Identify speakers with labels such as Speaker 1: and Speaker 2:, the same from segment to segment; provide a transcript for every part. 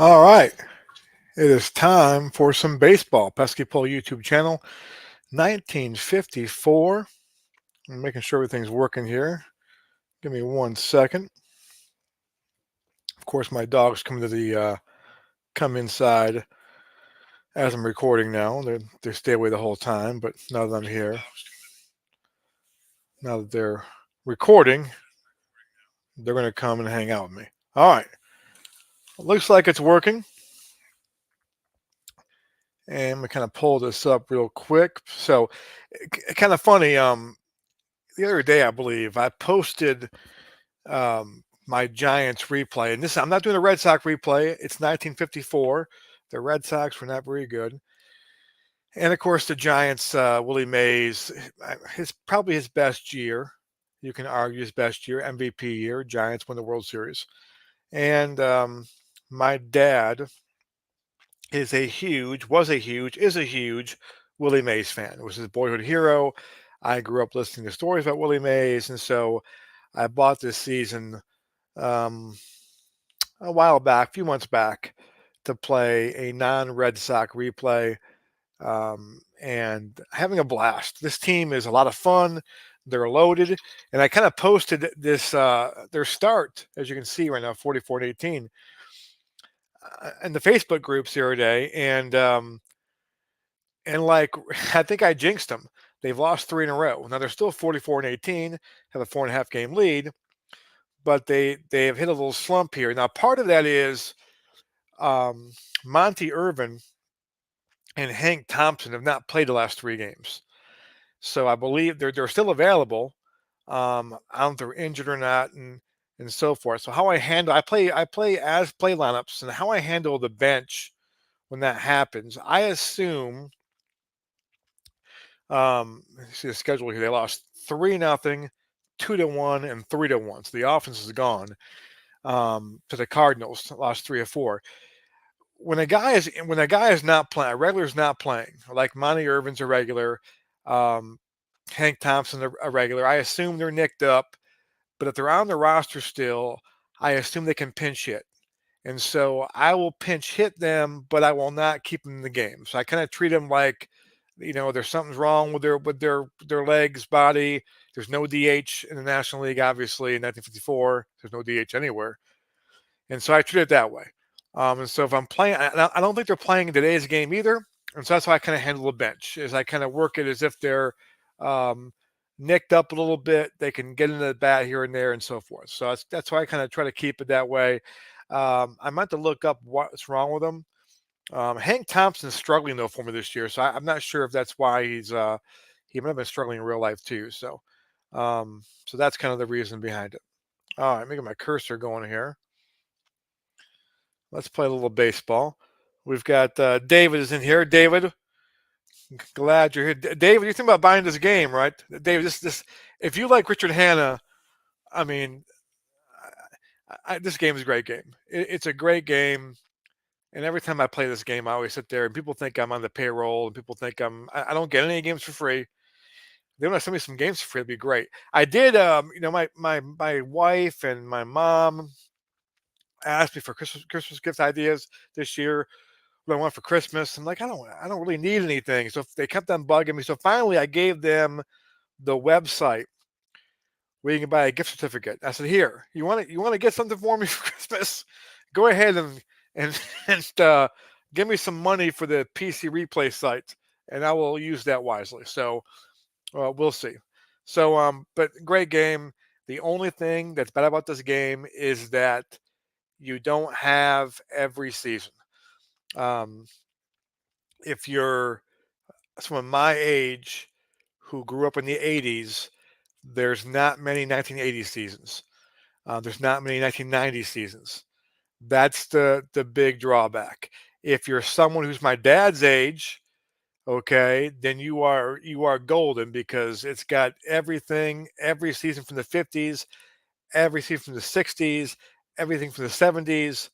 Speaker 1: All right, it is time for some baseball. Pesky Pole YouTube channel, 1954. I'm making sure everything's working here. Give me 1 second. Of course, my dogs come inside as I'm recording now. They stay away the whole time, but now that I'm here, now that they're recording, they're going to come and hang out with me. All right, looks like it's working. And I'm gonna kind of pull this up real quick. So, kind of funny. The other day, I believe I posted my Giants replay, and this I'm not doing a Red Sox replay. It's 1954. The Red Sox were not very good, and of course the Giants. Willie Mays, probably his best year. You can argue his best year, MVP year. Giants won the World Series, and my dad is a huge Willie Mays fan. It was his boyhood hero. I grew up listening to stories about Willie Mays, and so I bought this season um, a while back, a few months back, to play a non-Red Sox replay, and having a blast. This team is a lot of fun. They're loaded, and I kind of posted this their start, as you can see right now, 44-18, in the Facebook groups the other day, and like I think I jinxed them. They've lost three in a row. Now they're still 44-18, have a 4.5 game lead, but they have hit a little slump here. Now part of that is Monty Irvin and Hank Thompson have not played the last 3 games, so I believe they're still available. I don't know if they're injured or not, and so forth. So how I play as play lineups, and how I handle the bench when that happens. I assume see the schedule here. They lost 3-0, 2-1, and 3-1. So the offense is gone. To the Cardinals, lost 3 or 4. When a guy is not playing, a regular is not playing, like Monty Irvin's a regular, um, Hank Thompson a regular. I assume they're nicked up, but if they're on the roster still, I assume they can pinch hit. And so I will pinch hit them, but I will not keep them in the game. So I kind of treat them like, there's something's wrong with their legs, body. There's no DH in the National League, obviously, in 1954. There's no DH anywhere, and so I treat it that way. And so if I'm playing, I don't think they're playing in today's game either, and so that's how I kind of handle the bench. Is I kind of work it as if they're um, nicked up a little bit. They can get into the bat here and there, and so forth. So that's why I kind of try to keep it that way. I meant to look up what's wrong with them. Hank Thompson's struggling though for me this year, so I'm not sure if that's why he might have been struggling in real life too. So that's kind of the reason behind it. All right, let me get my cursor going here. Let's play a little baseball. We've got David is in here. David, glad you're here. David, you think about buying this game, right? David, this if you like Richard Hanna, I mean, this game is a great game. It's a great game. And every time I play this game, I always sit there and people think I'm on the payroll and people think I don't get any games for free. They want to send me some games for free. It'd be great. I did, my wife and my mom asked me for Christmas gift ideas this year. What I want for Christmas. I'm like, I don't really need anything. So they kept on bugging me. So finally I gave them the website where you can buy a gift certificate. I said, here, you want to get something for me for Christmas? Go ahead and give me some money for the PC replay site, and I will use that wisely. So we'll see. So but great game. The only thing that's bad about this game is that you don't have every season. If you're someone my age who grew up in the 80s, there's not many 1980 seasons. There's not many 1990 seasons. That's the big drawback. If you're someone who's my dad's age, okay, then you are golden because it's got everything, every season from the 50s, every season from the 60s, everything from the 70s.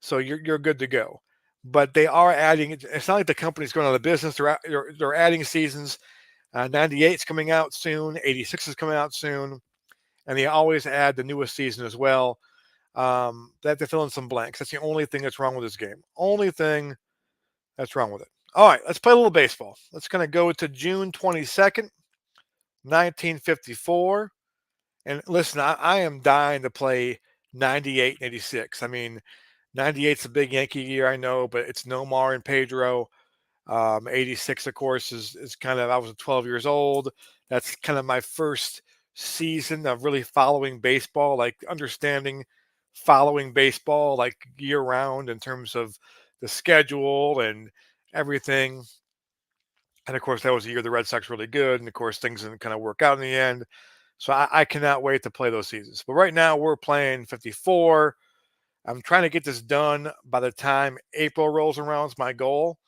Speaker 1: So you're good to go. But they are adding. It's not like the company's going out of business. They're adding seasons. 98 is coming out soon. 86 is coming out soon, and they always add the newest season as well. They have to fill in some blanks. That's the only thing that's wrong with this game. Only thing that's wrong with it. All right, let's play a little baseball. Let's kind of go to June 22nd, 1954. And listen, I am dying to play 98 and 86. I mean, 98's a big Yankee year, I know, but it's Nomar and Pedro. 86, of course, is kind of, I was 12 years old. That's kind of my first season of really following baseball, like understanding following baseball like year round in terms of the schedule and everything. And of course, that was the year the Red Sox were really good. And of course, things didn't kind of work out in the end. So I cannot wait to play those seasons. But right now, we're playing 54. I'm trying to get this done by the time April rolls around. Is my goal.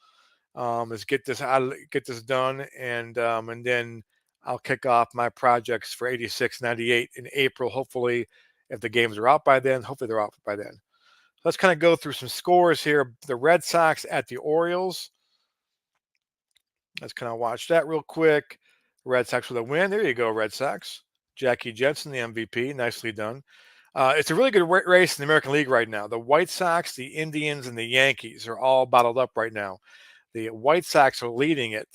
Speaker 1: Is get this done, and then I'll kick off my projects for 86, 98 in April. Hopefully, if the games are out by then, hopefully they're out by then. Let's kind of go through some scores here. The Red Sox at the Orioles. Let's kind of watch that real quick. Red Sox with a win. There you go, Red Sox. Jackie Jensen, the MVP. Nicely done. It's a really good race in the American League right now. The White Sox, the Indians, and the Yankees are all bottled up right now. The White Sox are leading it,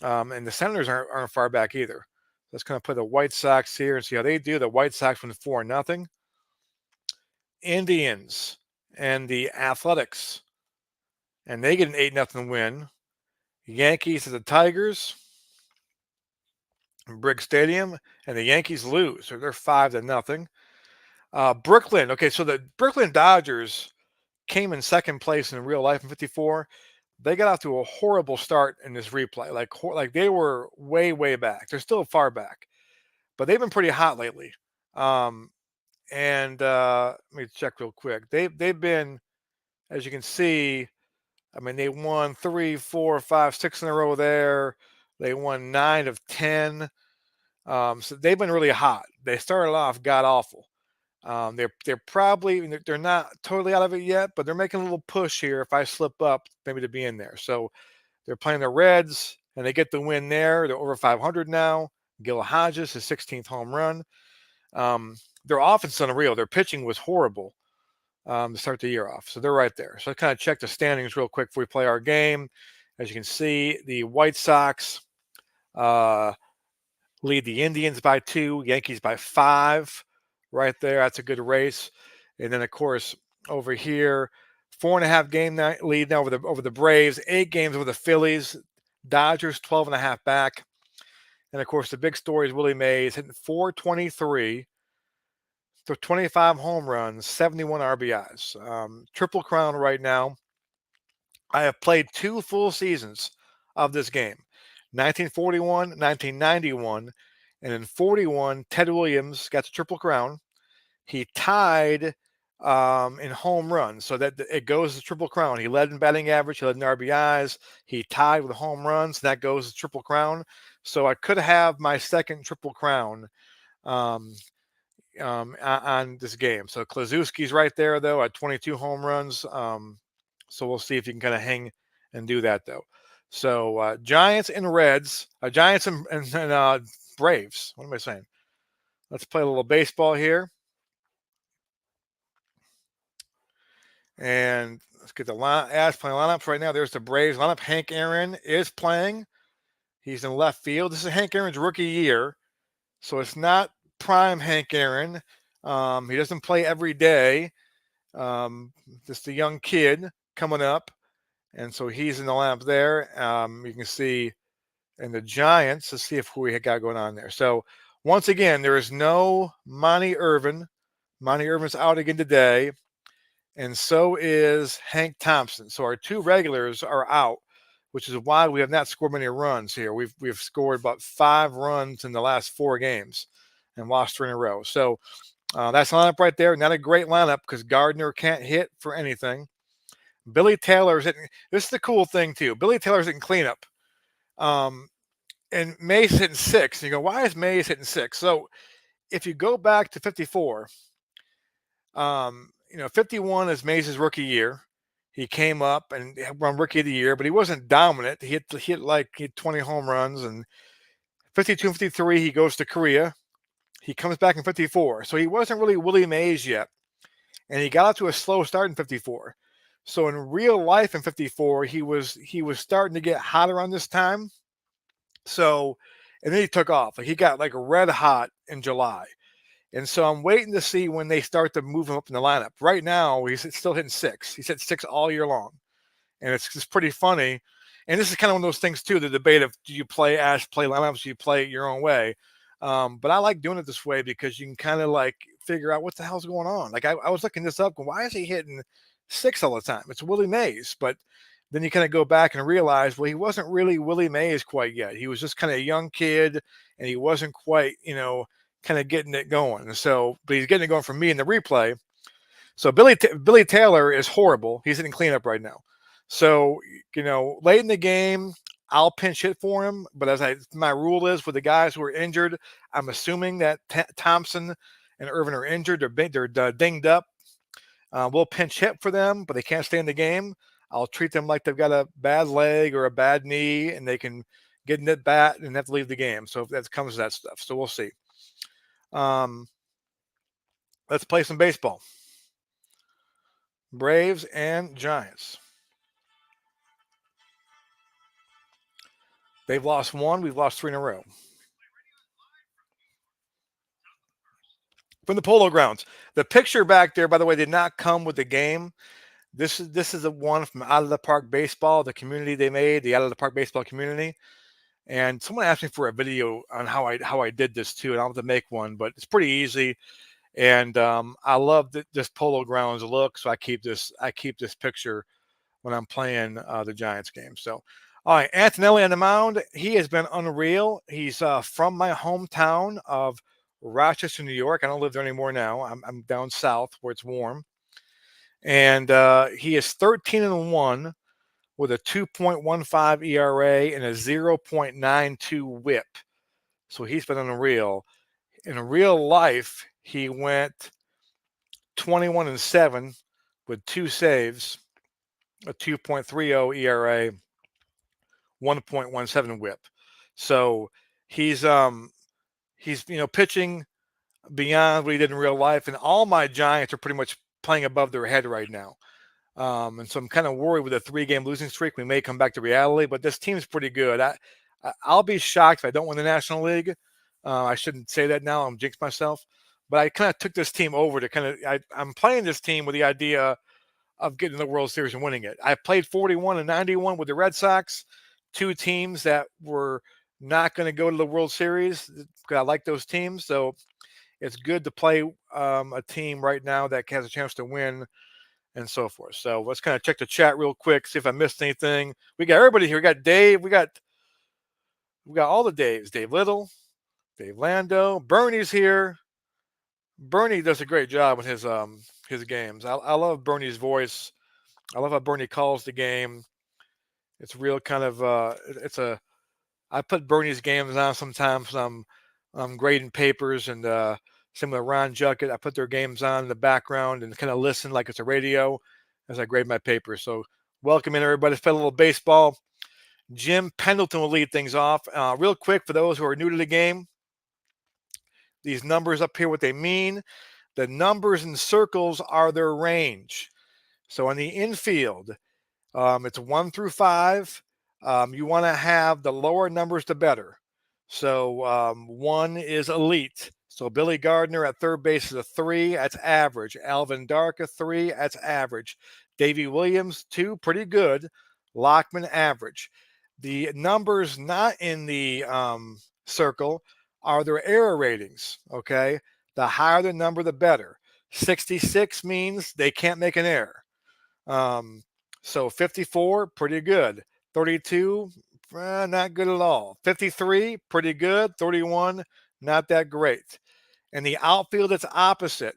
Speaker 1: and the Senators aren't far back either. Let's kind of put the White Sox here and see how they do. The White Sox win 4-0. Indians and the Athletics, and they get an 8-0 win. Yankees and the Tigers in Briggs Stadium, and the Yankees lose. So they're 5-0. Brooklyn. Okay, so the Brooklyn Dodgers came in second place in real life in 54. They got off to a horrible start in this replay. Like they were way back. They're still far back, but they've been pretty hot lately. Let me check real quick. They've been, as you can see, I mean, they won 3, 4, 5, 6 in a row there. They won 9 of 10. So they've been really hot. They started off god awful. They're not totally out of it yet, but they're making a little push here. If I slip up, maybe to be in there. So they're playing the Reds, and they get the win there. They're over 500 now. Gil Hodges, his 16th home run. Their offense is unreal. Their pitching was horrible to start the year off. So they're right there. So I kind of check the standings real quick before we play our game. As you can see, the White Sox lead the Indians by 2, Yankees by 5. Right there, that's a good race. And then, of course, over here, 4.5 game lead now over the Braves, 8 games over the Phillies, Dodgers 12.5 back. And of course, the big story is Willie Mays hitting 423, so 25 home runs, 71 RBIs. Triple crown right now. I have played 2 full seasons of this game, 1941, 1991, and in 41, Ted Williams got the Triple Crown. He tied in home runs, so that it goes to Triple Crown. He led in batting average, he led in RBIs, he tied with home runs, that goes to Triple Crown. So I could have my second Triple Crown on this game. So Klaczewski's right there, though, at 22 home runs. So we'll see if he can kind of hang and do that, though. So Giants and Reds, Giants and Braves. What am I saying? Let's play a little baseball here. And let's get the playing lineups right now. There's the Braves lineup. Hank Aaron is playing. He's in left field. This is Hank Aaron's rookie year, so it's not prime Hank Aaron. He doesn't play every day. Just a young kid coming up, and so he's in the lineup there. You can see in the Giants. Let's see if we got going on there. So once again, there is no Monty Irvin. Monty Irvin's out again today. And so is Hank Thompson. So our 2 regulars are out, which is why we have not scored many runs here. We've scored about 5 runs in the last 4 games and lost 3 in a row. So that's the lineup right there. Not a great lineup because Gardner can't hit for anything. Billy Taylor's hitting. This is the cool thing, too. Billy Taylor's hitting cleanup. And Mays hitting 6. And you go, why is Mays hitting 6? So if you go back to 54, 51 is Mays' rookie year. He came up and won rookie of the year, but he wasn't dominant. He hit 20 home runs, and 52 and 53, he goes to Korea. He comes back in 54. So he wasn't really Willie Mays yet. and he got out to a slow start in 54. So in real life in 54, he was starting to get hot around this time. So, and then he took off. Like he got like red hot in July. And so I'm waiting to see when they start to move him up in the lineup. Right now, he's still hitting six. He's hit six all year long. And it's just pretty funny. And this is kind of one of those things too, the debate of do you play lineups, do you play it your own way? But I like doing it this way because you can kind of like figure out what the hell's going on. Like I was looking this up, going, why is he hitting six all the time? It's Willie Mays. But then you kind of go back and realize, well, he wasn't really Willie Mays quite yet. He was just kind of a young kid and he wasn't quite, kind of getting it going. So, but he's getting it going for me in the replay. So Billy Taylor is horrible. He's hitting cleanup right now. So, late in the game, I'll pinch hit for him. But my rule is with the guys who are injured, I'm assuming that Thompson and Irvin are injured. They're dinged up. We'll pinch hit for them, but they can't stay in the game. I'll treat them like they've got a bad leg or a bad knee, and they can get in that bat and have to leave the game. So if that comes to that stuff. So we'll see. Let's play some baseball. Braves and Giants. They've lost one. We've lost three in a row. From the Polo Grounds. The picture back there, by the way, did not come with the game. This is a one from Out of the Park Baseball, the community they made, the Out of the Park Baseball community. And someone asked me for a video on how I did this too, and I'll have to make one, but it's pretty easy. And I love this Polo Grounds look, so I keep this picture when I'm playing the Giants game. So, all right, Antonelli on the mound. He has been unreal. He's from my hometown of Rochester, New York. I don't live there anymore now. I'm down south where it's warm. And he is 13-1 with a 2.15 ERA and a 0.92 WHIP. So he's been unreal. In real life, he went 21-7 with 2 saves, a 2.30 ERA, 1.17 WHIP. So he's pitching beyond what he did in real life, and all my Giants are pretty much playing above their head right now. And so I'm kind of worried with a 3-game losing streak. We may come back to reality, but this team's pretty good. I'll be shocked if I don't win the National League. I shouldn't say that now. I'm jinxed myself. But I kind of took this team over to I'm playing this team with the idea of getting the World Series and winning it. I played 41 and 91 with the Red Sox, 2 teams that were not going to go to the World Series because I like those teams. So it's good to play a team right now that has a chance to win and so forth. So let's kind of check the chat real quick, see if I missed anything. We got everybody here. We got Dave. We got all the Daves. Dave Little, Dave Lando, Bernie's here. Bernie does a great job with his games. I love Bernie's voice. I love how Bernie calls the game. It's real kind of I put Bernie's games on sometimes. I'm grading papers and similar to Ron Juckett. I put their games on in the background and kind of listen like it's a radio as I grade my papers. So welcome in everybody. Let's play a little baseball. Jim Pendleton will lead things off. Real quick for those who are new to the game. These numbers up here, what they mean. The numbers in circles are their range. So on the infield, it's 1 through 5. You want to have the lower numbers, the better. So 1 is elite. So Billy Gardner at third base is a 3. That's average. Alvin Dark a 3. That's average. Davey Williams 2. Pretty good. Lockman average. The numbers not in the circle are their error ratings. Okay. The higher the number, the better. 66 means they can't make an error. So 54, pretty good. 32, not good at all. 53, pretty good. 31, not that great. And the outfield, it's opposite.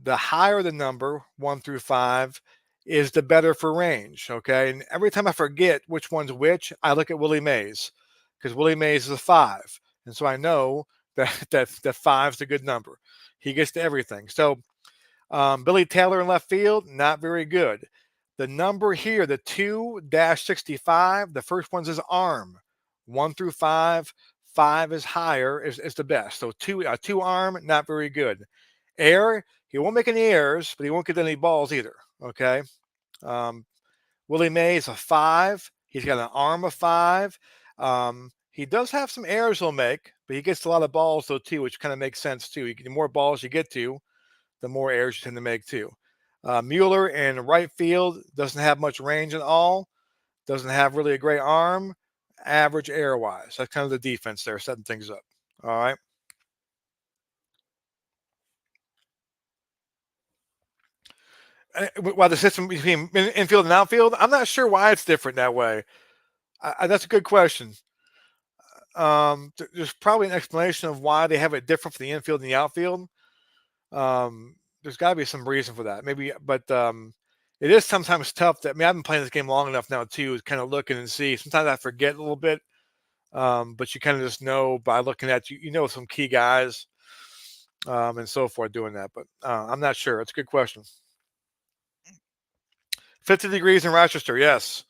Speaker 1: The higher the number, 1 through 5, is the better for range. Okay. And every time I forget which one's which, I look at Willie Mays because Willie Mays is a 5. And so I know that 5 is a good number. He gets to everything. So Billy Taylor in left field, not very good. The number here, the 2-65, the first one's his arm. 1 through 5, 5 is higher, is the best. So 2 arm, not very good. Air, He won't make any errors, but he won't get any balls either. Okay. Um, Willie Mays a 5. He's got an arm of 5. He does have some errors he'll make, but he gets a lot of balls though too, which kind of makes sense too. The more balls you get to, the more errors you tend to make too. Mueller in right field doesn't have much range at all. Doesn't have really a great arm. Average error wise. That's kind of the defense there, setting things up. All right. While the system between infield and outfield, I'm not sure why it's different that way. That's a good question. There's probably an explanation of why they have it different for the infield and the outfield. There's got to be some reason for that. Maybe, but it is sometimes tough. I've been playing this game long enough now too, kind of looking and see. Sometimes I forget a little bit, but you kind of just know by looking at you know some key guys and so forth doing that. But I'm not sure. It's a good question. 50 degrees in Rochester, yes.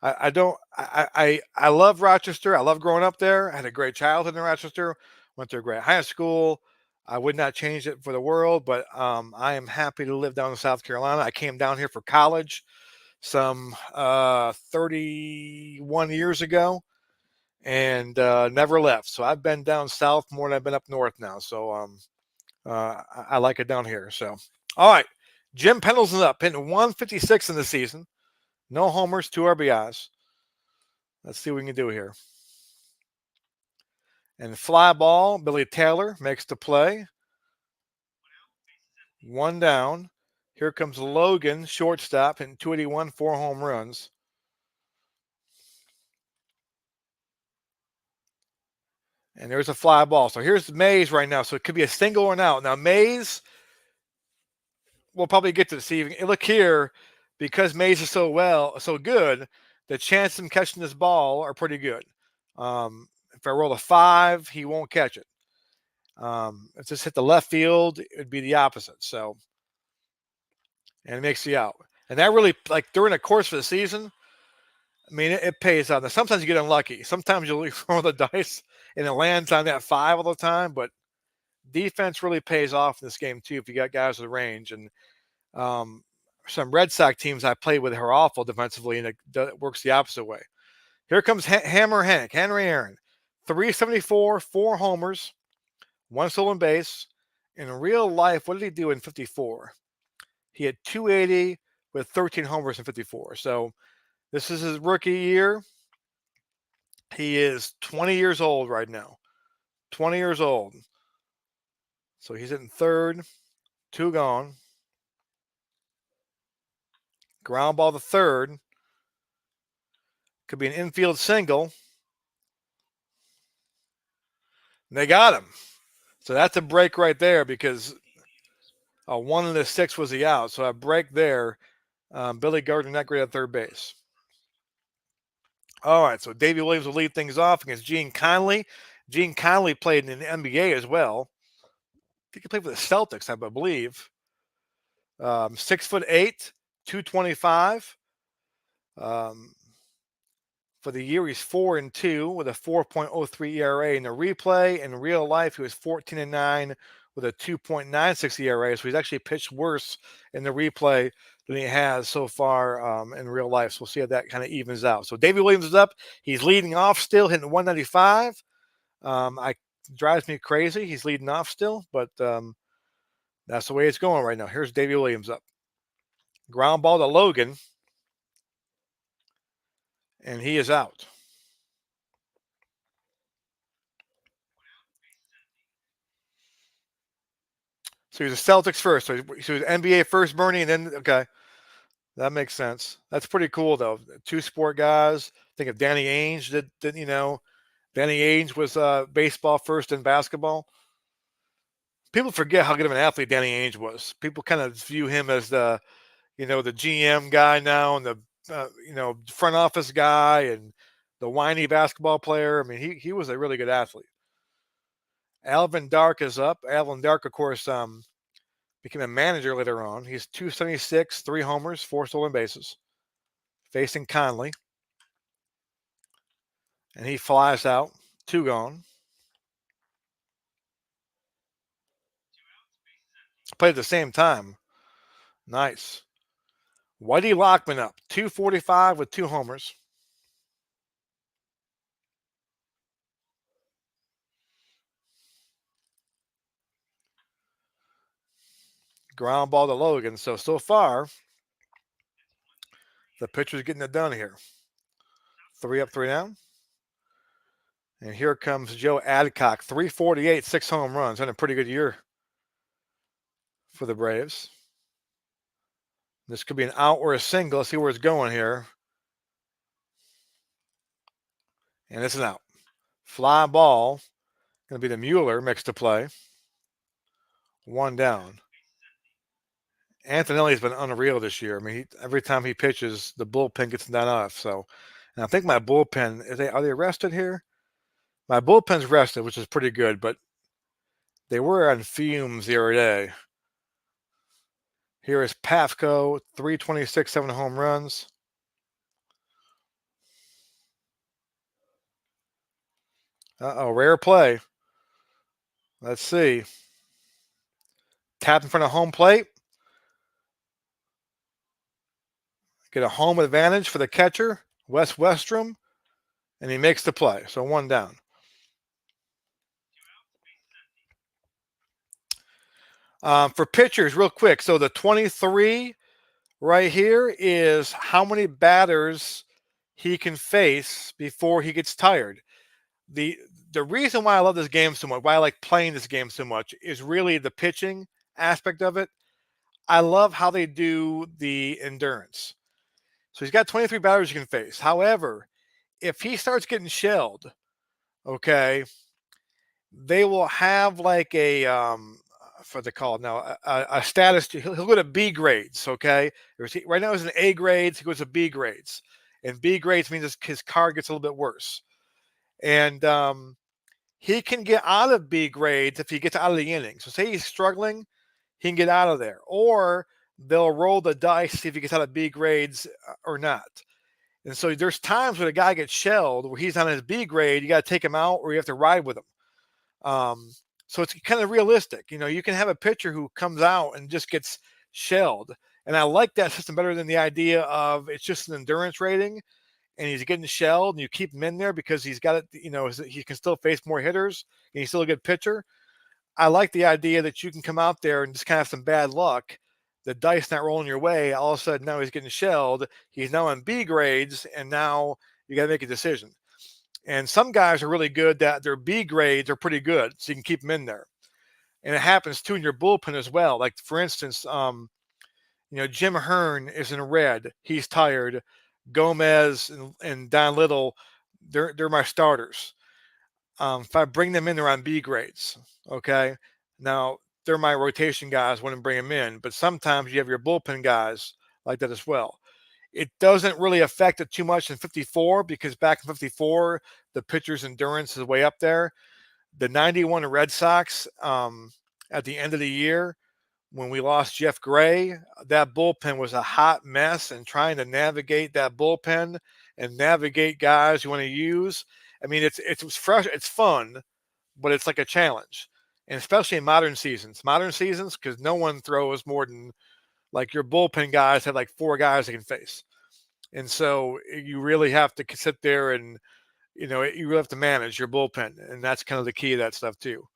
Speaker 1: I don't I love Rochester. I love growing up there. I had a great childhood in Rochester. Went to a great high school. I would not change it for the world, but I am happy to live down in South Carolina. I came down here for college some 31 years ago and never left. So I've been down south more than I've been up north now. So I like it down here. So all right, Jim Pendleton's up hitting 156 in the season. No homers, 2 RBIs. Let's see what we can do here. And fly ball, Billy Taylor makes the play. 1 down. Here comes Logan, shortstop, hitting 281, 4 home runs. And there's a fly ball. So here's Mays right now. So it could be a single or an out. Now Mays, we'll probably get to see. Look here, because Mays is so good, the chances of him catching this ball are pretty good. If I roll a 5, he won't catch it. If this hit the left field, it would be the opposite. So, and it makes you out. And that really, like during the course of the season, I mean, it pays out. Now, sometimes you get unlucky. Sometimes you'll roll the dice and it lands on that 5 all the time. But defense really pays off in this game too if you got guys with range. And some Red Sox teams I played with are awful defensively, and it works the opposite way. Here comes Hammer Hank, Henry Aaron, 374, 4 homers, 1 stolen base. In real life, what did he do in 54? He had 280 with 13 homers in 54. So this is his rookie year. He is 20 years old right now. 20 years old. So he's in third. 2 gone. Ground ball to third. Could be an infield single. And they got him. So that's a break right there because 1 of the 6 was the out. So a break there. Billy Gardner not great at third base. All right, so Davey Williams will lead things off against Gene Conley. Gene Conley played in the NBA as well. I think he played for the Celtics, I believe. 6'8", 225. For the year, he's 4-2 with a 4.03 ERA in the replay. In real life, he was 14-9 with a 2.96 ERA. So he's actually pitched worse in the replay than he has so far in real life. So we'll see how that kind of evens out. So Davey Williams is up. He's leading off still, hitting 195. Drives me crazy. He's leading off still, but that's the way it's going right now. Here's Davey Williams up. Ground ball to Logan, and he is out. So he's a Celtics first. So he was NBA first, Bernie, and then okay, that makes sense. That's pretty cool though. 2 sport guys. Think of Danny Ainge. Did Danny Ainge was baseball first and basketball. People forget how good of an athlete Danny Ainge was. People kind of view him as the the GM guy now and the front office guy and the whiny basketball player. I mean, he was a really good athlete. Alvin Dark is up. Alvin Dark, of course, became a manager later on. He's 276, 3 homers, 4 stolen bases, facing Conley. And he flies out, 2 gone. played at the same time. Nice. Whitey Lockman up, 245 with 2 homers. Ground ball to Logan. So far, the pitcher's getting it done here. 3 up, 3 down. And here comes Joe Adcock, 348, 6 home runs. Had a pretty good year for the Braves. This could be an out or a single. Let's see where it's going here. And it's an out. Fly ball. Going to be the Mueller mix to play. 1 down. Antonelli's been unreal this year. I mean, every time he pitches, the bullpen gets him down off. So, and I think my bullpen, are they rested here? My bullpen's rested, which is pretty good, but they were on fumes the other day. Here is Pafko, 326, 7 home runs. Rare play. Let's see. Tap in front of home plate. Get a home advantage for the catcher, Wes Westrom, and he makes the play. So 1 down. For pitchers, real quick. So the 23 right here is how many batters he can face before he gets tired. The reason why I love this game so much, why I like playing this game so much, is really the pitching aspect of it. I love how they do the endurance. So he's got 23 batters he can face. However, if he starts getting shelled, okay, they will have like a for the call now a status. He'll go to B grades. Okay, right now he's in A grades. He goes to B grades, and B grades means his card gets a little bit worse. And he can get out of B grades if he gets out of the inning. So say he's struggling, he can get out of there, or they'll roll the dice to see if he gets out of B grades or not. And so there's times when a guy gets shelled where he's on his B grade, you got to take him out or you have to ride with him. So it's kind of realistic. You know, you can have a pitcher who comes out and just gets shelled. And I like that system better than the idea of it's just an endurance rating and he's getting shelled and you keep him in there because he's got it, you know, he can still face more hitters and he's still a good pitcher. I like the idea that you can come out there and just kind of have some bad luck. The dice not rolling your way. All of a sudden now he's getting shelled. He's now on B grades and now you got to make a decision. And some guys are really good that their B grades are pretty good, so you can keep them in there. And it happens too in your bullpen as well. Like for instance, you know, Jim Hearn is in red. He's tired. Gomez and Don Little, they're my starters. If I bring them in, they're on B grades. Okay. Now they're my rotation guys. Wouldn't bring them in, but sometimes you have your bullpen guys like that as well. It doesn't really affect it too much in 54 because back in 54, the pitcher's endurance is way up there. The 91 Red Sox at the end of the year, when we lost Jeff Gray, that bullpen was a hot mess, and trying to navigate that bullpen and navigate guys you want to use. I mean, it's fresh, it's fun, but it's like a challenge, and especially in modern seasons, because no one throws more than like your bullpen guys have like 4 guys they can face. And so you really have to sit there and, you know, you really have to manage your bullpen. And that's kind of the key of that stuff too.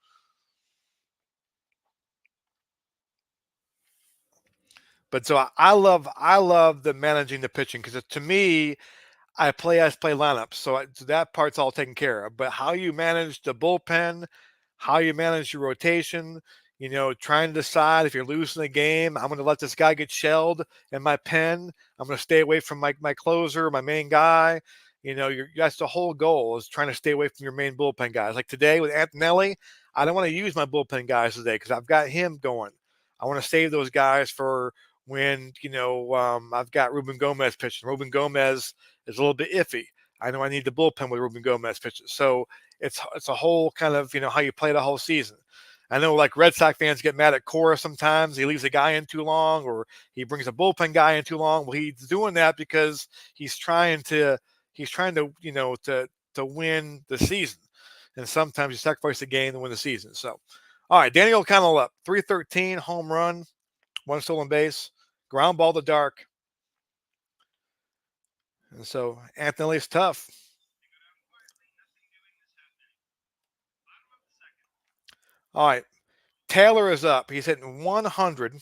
Speaker 1: But so I love the managing the pitching because to me, I play lineups, so that part's all taken care of. But how you manage the bullpen, how you manage your rotation, you know, trying to decide if you're losing a game, I'm going to let this guy get shelled in my pen. I'm going to stay away from my closer, my main guy. You know, that's the whole goal is trying to stay away from your main bullpen guys. Like today with Antonelli, I don't want to use my bullpen guys today because I've got him going. I want to save those guys for when, you know, I've got Ruben Gomez pitching. Ruben Gomez is a little bit iffy. I know I need the bullpen with Ruben Gomez pitches. So it's a whole kind of, you know, how you play the whole season. I know like Red Sox fans get mad at Cora sometimes. He leaves a guy in too long or he brings a bullpen guy in too long. Well, he's doing that because he's trying to, you know, to win the season. And sometimes you sacrifice the game to win the season. So All right, Danny O'Connell up. 313, home run, one stolen base, ground ball to dark. And so Anthony's tough. All right, Taylor is up. He's hitting 100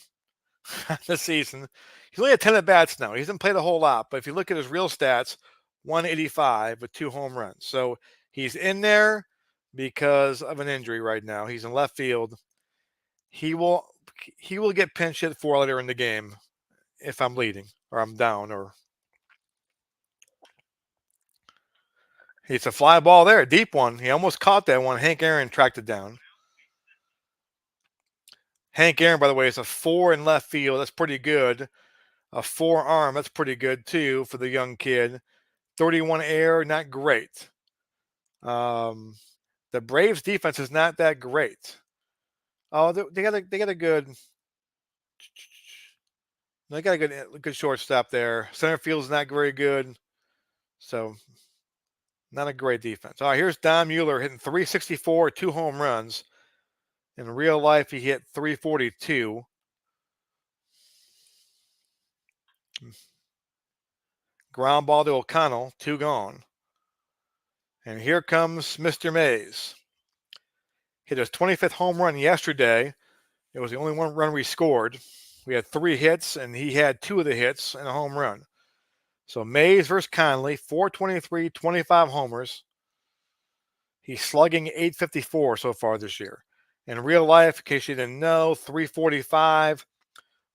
Speaker 1: this season. He's only had 10 at bats now. He hasn't played a whole lot, but if you look at his real stats, 185 with 2 home runs. So he's in there because of an injury right now. He's in left field. He will get pinch hit for later in the game if I'm leading or I'm down or it's a fly ball there, a deep one. He almost caught that one. Hank Aaron tracked it down. Hank Aaron, by the way, is a 4 in left field. That's pretty good. A 4-arm, that's pretty good too for the young kid. 31 air, not great. The Braves defense is not that great. Oh, they got a good good shortstop there. Center field's not very good, so not a great defense. All right, here's Don Mueller hitting 364, 2 home runs. In real life, he hit 342. Ground ball to O'Connell, 2 gone. And here comes Mr. Mays. Hit his 25th home run yesterday. It was the only one run we scored. We had 3 hits, and he had 2 of the hits and a home run. So Mays versus Conley, 423, 25 homers. He's slugging 854 so far this year. In real life, in case you didn't know, 345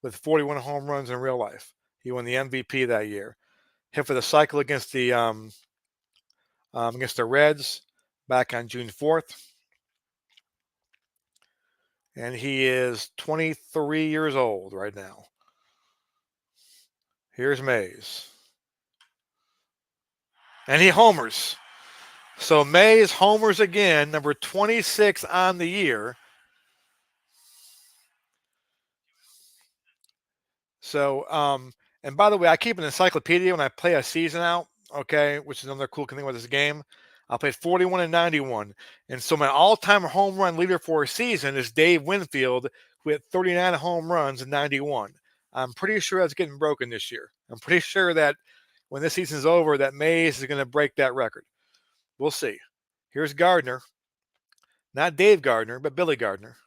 Speaker 1: with 41 home runs in real life. He won the MVP that year. Hit for the cycle against the Reds back on June 4th. And he is 23 years old right now. Here's Mays. And he homers. So Mays homers again, number 26 on the year. So, and by the way, I keep an encyclopedia when I play a season out, okay, which is another cool thing about this game. I played 41 and 91. And so my all-time home run leader for a season is Dave Winfield, who hit 39 home runs in 91. I'm pretty sure that's getting broken this year. I'm pretty sure that when this season's over, that Mays is going to break that record. We'll see. Here's Gardner. Not Dave Gardner, but Billy Gardner.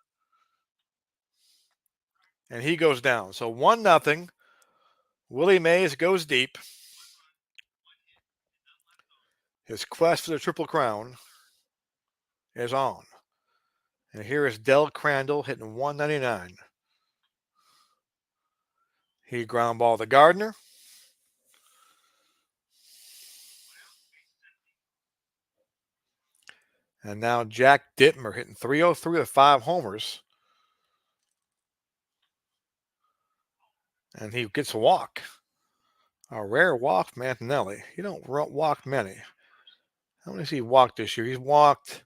Speaker 1: And he goes down. So 1-0. Willie Mays goes deep. His quest for the Triple Crown is on. And here is Del Crandall hitting 199. He ground ball to Gardner. And now Jack Dittmer hitting 303 with 5 homers. And he gets a walk. A rare walk from Antonelli. You don't walk many. How many has he walked this year? He's walked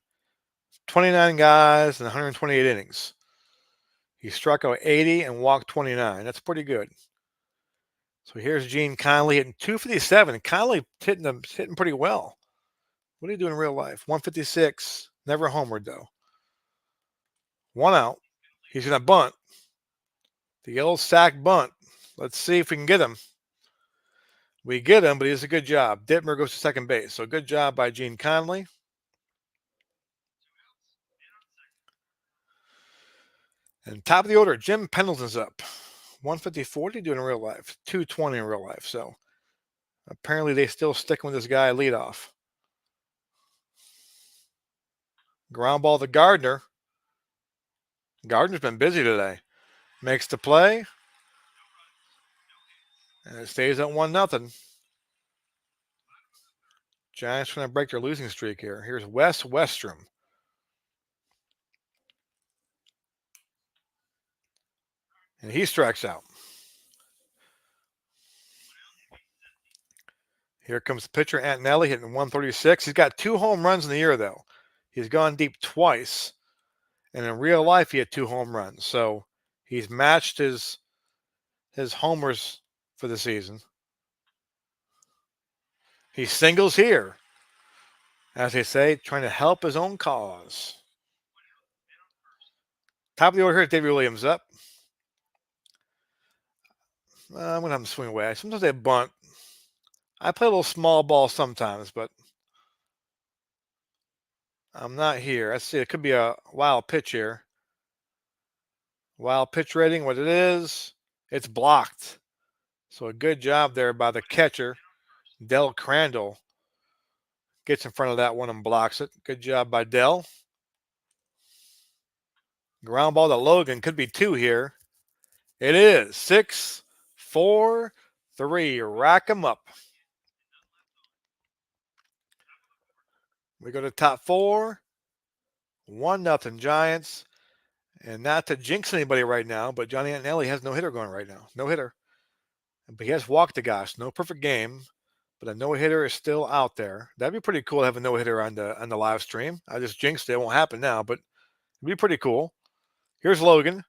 Speaker 1: 29 guys in 128 innings. He struck out 80 and walked 29. That's pretty good. So here's Gene Conley hitting 257. Conley hitting pretty well. What do you do in real life? 156. Never homered, though. 1 out. He's going to bunt. The old sack bunt. Let's see if we can get him. We get him, but he does a good job. Dittmer goes to second base. So good job by Gene Conley. And top of the order, Jim Pendleton's up. 154. What do you do in real life? 220 in real life. So apparently they still sticking with this guy leadoff. Ground ball to Gardner. Gardner's been busy today. Makes the play. And it stays at 1-0. Giants trying to break their losing streak here. Here's Wes Westrom. And he strikes out. Here comes the pitcher, Antonelli, hitting 136. He's got 2 home runs in the year, though. He's gone deep twice. And in real life, he had 2 home runs. So he's matched his homers for the season. He singles here. As they say, trying to help his own cause. Top of the order here, David Williams up. I'm going to have him swing away. Sometimes they bunt. I play a little small ball sometimes, but I'm not here. Let's see. It could be a wild pitch here. Wild pitch rating, what it is, it's blocked. So a good job there by the catcher, Del Crandall. Gets in front of that one and blocks it. Good job by Dell. Ground ball to Logan. Could be 2 here. It is 6, 4, 3. Rack 'em up. We go to top 4. 1-0 Giants. And not to jinx anybody right now, but Johnny Antonelli has no hitter going right now. No hitter. But he has walked the guys. No perfect game, but a no hitter is still out there. That'd be pretty cool to have a no hitter on the live stream. I just jinxed it. It won't happen now, but it'd be pretty cool. Here's Logan.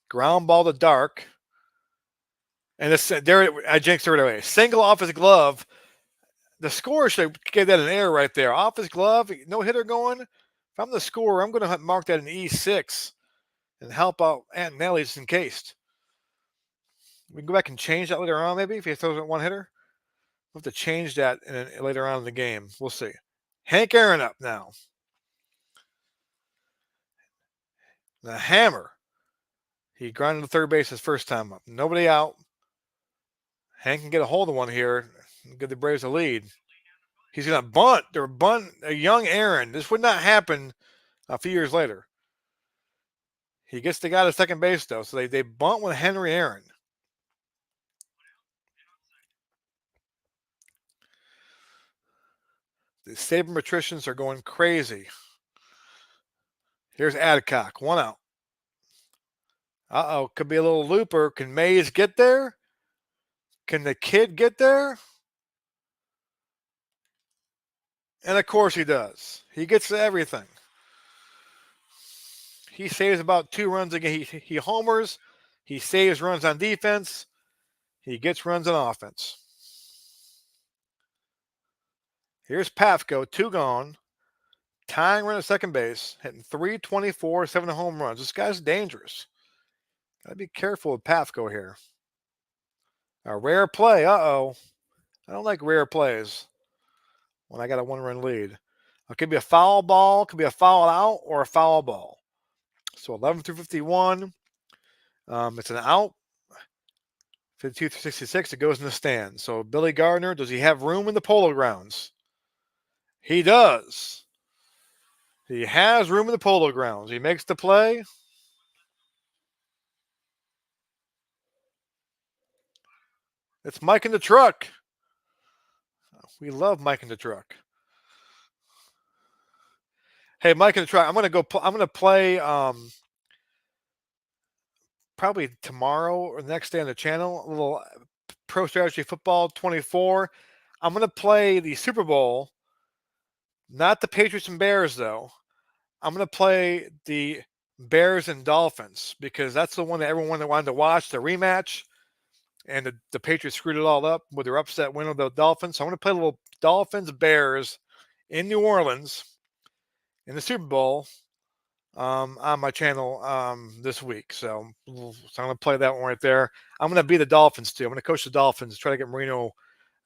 Speaker 1: Ground ball to Dark. And there, I jinxed it right away. Single off his glove. The scorer should give that an error right there. Off his glove, no hitter going. If I'm the scorer, I'm going to mark that an E6 and help out Antonelli just in case. We can go back and change that later on, maybe, if he throws it one hitter. We'll have to change that later on in the game. We'll see. Hank Aaron up now. The hammer. He grounded to third base his first time up. Nobody out. Hank can get a hold of one here and give the Braves a lead. He's going to bunt. They're bunt a young Aaron. This would not happen a few years later. He gets the guy to second base, though, so they bunt with Henry Aaron. The sabermetricians are going crazy. Here's Adcock. 1 out. Uh-oh. Could be a little looper. Can Mays get there? Can the kid get there? And, of course, he does. He gets everything. He saves about 2 runs again. He homers. He saves runs on defense. He gets runs on offense. Here's Pafko, 2 gone. Tying run at second base. Hitting .324, 7 home runs. This guy's dangerous. Got to be careful with Pafko here. A rare play. Uh-oh. I don't like rare plays when I got a 1-run lead. It could be a foul ball, could be a foul out, or a foul ball. So 11 through 51. It's an out. 52 through 66, it goes in the stand. So Billy Gardner, does he have room in the Polo Grounds? He does. He has room in the Polo Grounds. He makes the play. It's Mike in the truck. We love Mike in the truck. Hey, Mike in the truck. I'm gonna play probably tomorrow or the next day on the channel. A little Pro Strategy Football 24. I'm gonna play the Super Bowl, not the Patriots and Bears though. I'm gonna play the Bears and Dolphins because that's the one that everyone that wanted to watch, the rematch. And the Patriots screwed it all up with their upset win of the Dolphins. So I'm going to play a little Dolphins-Bears in New Orleans in the Super Bowl on my channel this week. So I'm going to play that one right there. I'm going to be the Dolphins, too. I'm going to coach the Dolphins, try to get Marino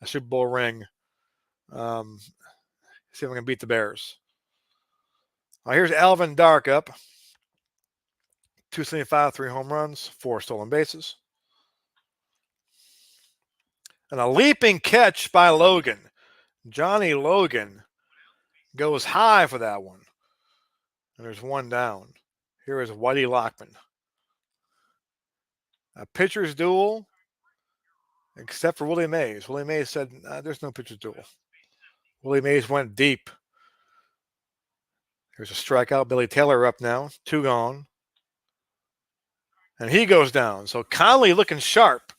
Speaker 1: a Super Bowl ring. See if I can beat the Bears. Here's Alvin Dark up. 275, 3 home runs, 4 stolen bases. And a leaping catch by Logan. Johnny Logan goes high for that one. And there's 1 down. Here is Whitey Lockman. A pitcher's duel, except for Willie Mays. Willie Mays said, there's no pitcher's duel. Willie Mays went deep. Here's a strikeout. Billy Taylor up now. 2 gone. And he goes down. So Conley looking sharp.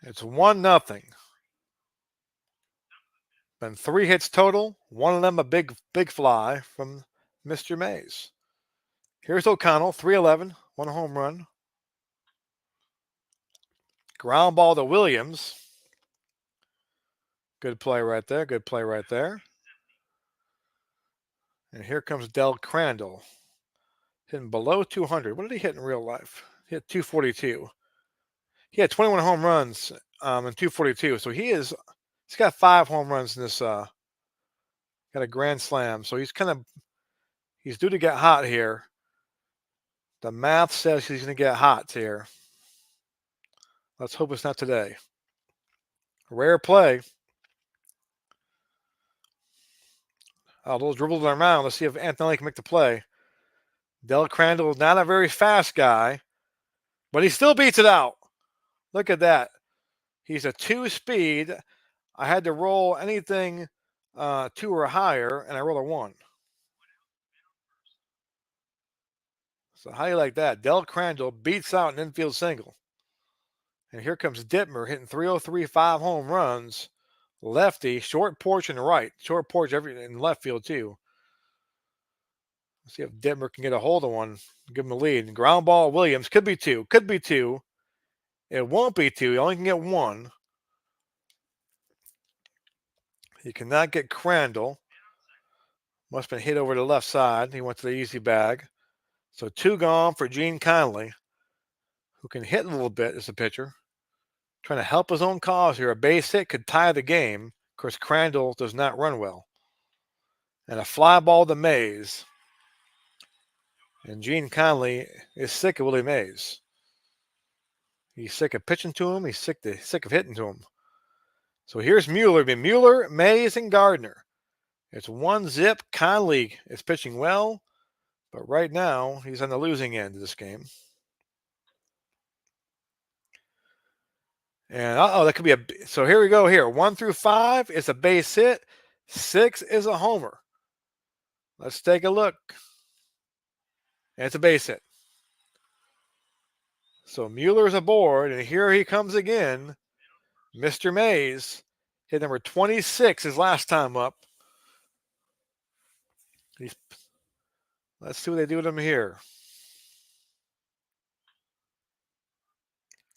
Speaker 1: It's 1-0. Been 3 hits total. 1 of them a big fly from Mr. Mays. Here's O'Connell, 311, 1 home run. Ground ball to Williams. Good play right there. Good play right there. And here comes Del Crandall. hitting below 200. What did he hit in real life? He hit 242. He had 21 home runs and 242. So he's got 5 home runs in this. Got a grand slam. So he's due to get hot here. The math says he's going to get hot here. Let's hope it's not today. Rare play. A little dribble around. Let's see if Anthony can make the play. Del Crandall, not a very fast guy, but he still beats it out. Look at that. He's a 2-speed. I had to roll anything 2 or higher, and I rolled a 1. So how do you like that? Del Crandall beats out an infield single. And here comes Dittmer hitting 303, 5 home runs. Lefty, short porch and right. Short porch in left field, too. Let's see if Dittmer can get a hold of one. Give him a lead. Ground ball, Williams. Could be 2. Could be 2. It won't be 2. He only can get 1. He cannot get Crandall. Must have been hit over to the left side. He went to the easy bag. So 2 gone for Gene Conley, who can hit a little bit as a pitcher. Trying to help his own cause here. A base hit could tie the game. Of course, Crandall does not run well. And a fly ball to Mays. And Gene Conley is sick of Willie Mays. He's sick of pitching to him. He's sick of hitting to him. So here's Mueller. Mueller, Mays, and Gardner. It's 1-0. Conley is pitching well, but right now he's on the losing end of this game. And that could be so here we go here. 1 through 5 is a base hit. 6 is a homer. Let's take a look. And it's a base hit. So Mueller's aboard, and here he comes again. Mr. Mays hit number 26 his last time up. Let's see what they do with him here.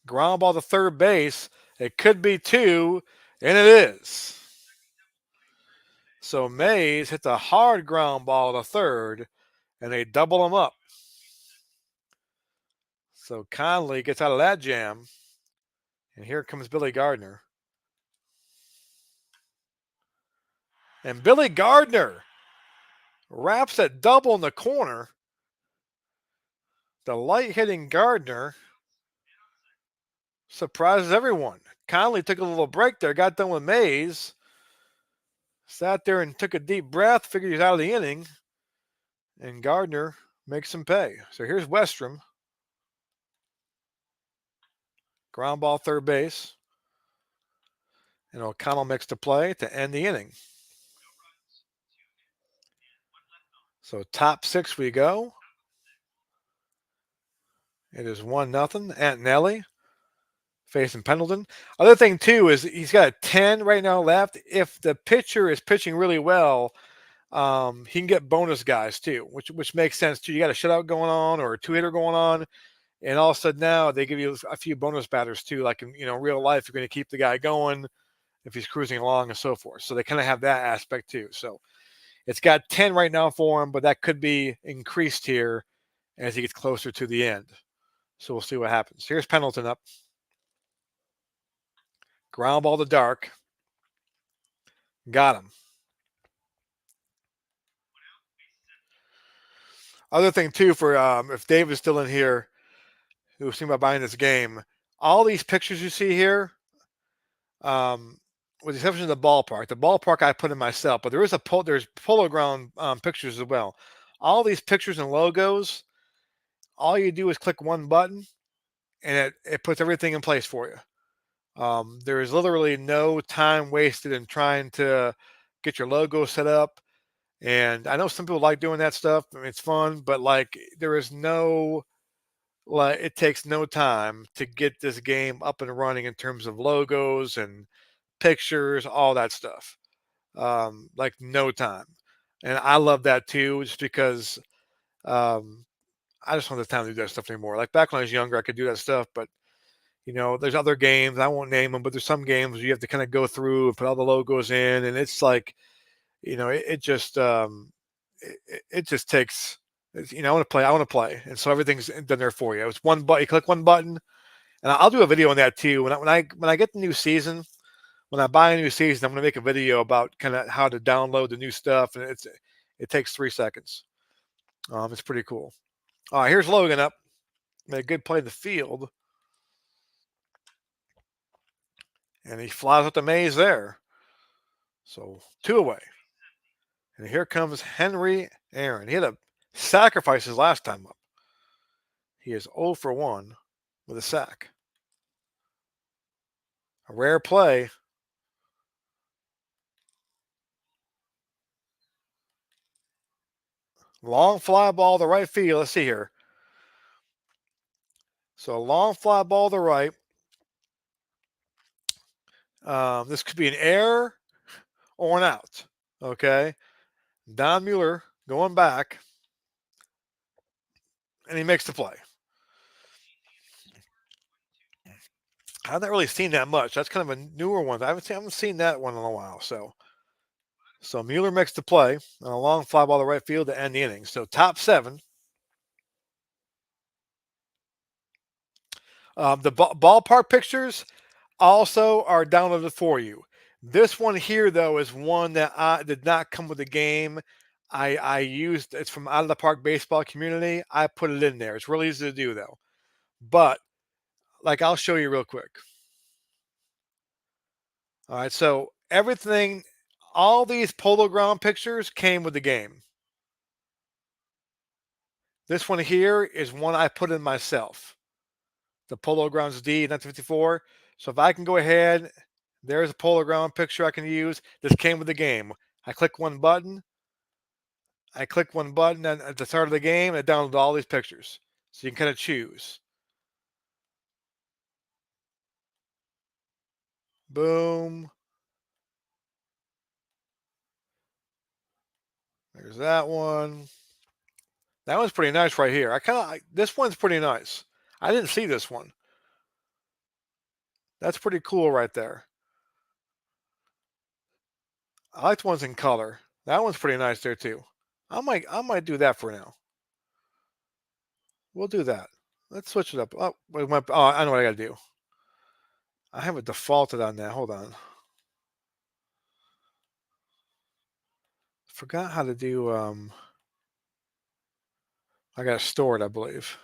Speaker 1: Ground ball to third base. It could be 2, and it is. So Mays hits a hard ground ball to third, and they double him up. So Conley gets out of that jam, and here comes Billy Gardner. And Billy Gardner wraps that double in the corner. The light-hitting Gardner surprises everyone. Conley took a little break there, got done with Mays, sat there and took a deep breath, figured he's out of the inning, and Gardner makes him pay. So here's Westrom. Ground ball third base. And O'Connell makes the play to end the inning. So top 6 we go. It is 1-0. Antonelli facing Pendleton. Other thing, too, is he's got a 10 right now left. If the pitcher is pitching really well, he can get bonus guys, too, which makes sense, too. You got a shutout going on or a 2-hitter going on, and all of a sudden now they give you a few bonus batters, too. Like in real life, you're going to keep the guy going if he's cruising along and so forth. So they kind of have that aspect, too. So it's got 10 right now for him, but that could be increased here as he gets closer to the end. So we'll see what happens. Here's Pendleton up. Ground ball to Dark. Got him. Other thing, too, for if Dave is still in here, who's thinking about buying this game, all these pictures you see here, with the exception of the ballpark I put in myself, but there's Polo Ground pictures as well. All these pictures and logos, all you do is click one button, and it puts everything in place for you. There is literally no time wasted in trying to get your logo set up. And I know some people like doing that stuff. I mean, it's fun, but there is it takes no time to get this game up and running in terms of logos and pictures, all that stuff. No time. And I love that too, just because I just don't have the time to do that stuff anymore. Like back when I was younger, I could do that stuff, but there's other games, I won't name them, but there's some games where you have to kind of go through and put all the logos in, and it's like, it just takes I want to play. I want to play, and so everything's done there for you. It's one button. You click one button, and I'll do a video on that too. When I get the new season, when I buy a new season, I'm going to make a video about kind of how to download the new stuff, and it takes 3 seconds. It's pretty cool. All right, here's Logan up. Made a good play in the field, and he flies up the maze there. So 2 away. And here comes Henry Aaron. He had to sacrifice his last time up. He is 0 for 1 with a sack. A rare play. Long fly ball to right field. Let's see here. So a long fly ball to right. This could be an error or an out. Okay. Don Mueller going back, and he makes the play. I haven't really seen that much. That's kind of a newer one. I haven't seen that one in a while. So Mueller makes the play on a long fly ball to right field to end the inning. So top 7. The ballpark pictures also are downloaded for you. This one here, though, is one that did not come with the game. I used it's from Out of the Park Baseball Community. I put it in there. It's really easy to do, though. But I'll show you real quick. All right, so everything, all these Polo Ground pictures came with the game. This one here is one I put in myself. The Polo Grounds D 1954. So if I can go ahead, there's a Polo Ground picture I can use. This came with the game. I click one button. And at the start of the game, and it downloads all these pictures. So you can kind of choose. Boom. There's that one. That one's pretty nice right here. This one's pretty nice. I didn't see this one. That's pretty cool right there. I like the ones in color. That one's pretty nice there too. I might do that for now. We'll do that. Let's switch it up. Oh, I know what I gotta do. I have it defaulted on that. Hold on. Forgot how to do I gotta store it, I believe.